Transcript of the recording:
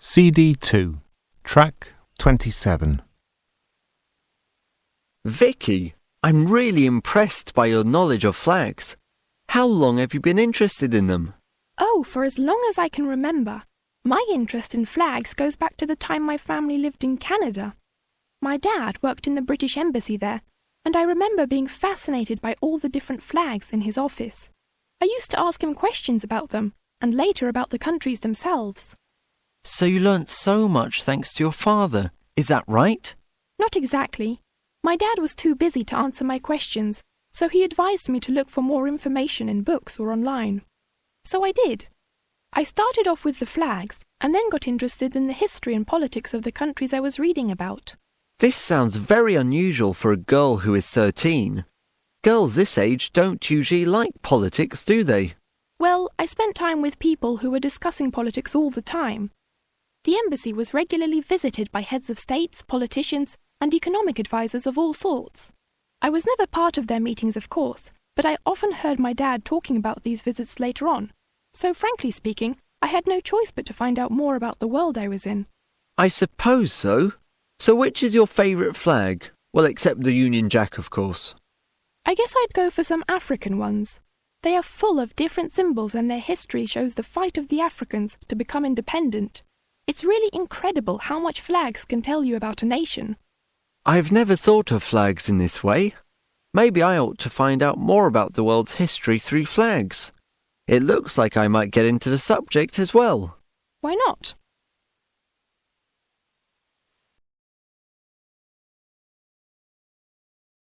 CD2, track 27. Vicky, I'm really impressed by your knowledge of flags. How long have you been interested in them? Oh, for as long as I can remember. My interest in flags goes back to the time my family lived in Canada. My dad worked in the British Embassy there, and I remember being fascinated by all the different flags in his office. I used to ask him questions about them, and later about the countries themselves. So you learnt so much thanks to your father, is that right? Not exactly. My dad was too busy to answer my questions, so he advised me to look for more information in books or online. So I did. I started off with the flags, and then got interested in the history and politics of the countries I was reading about. This sounds very unusual for a girl who is 13. Girls this age don't usually like politics, do they? Well, I spent time with people who were discussing politics all the time. The embassy was regularly visited by heads of states, politicians, and economic advisors of all sorts. I was never part of their meetings, of course, but I often heard my dad talking about these visits later on. So, frankly speaking, I had no choice but to find out more about the world I was in. I suppose so. So which is your favourite flag? Well, except the Union Jack, of course. I guess I'd go for some African ones. They are full of different symbols and their history shows the fight of the Africans to become independent. It's really incredible how much flags can tell you about a nation. I've never thought of flags in this way. Maybe I ought to find out more about the world's history through flags. It looks like I might get into the subject as well. Why not?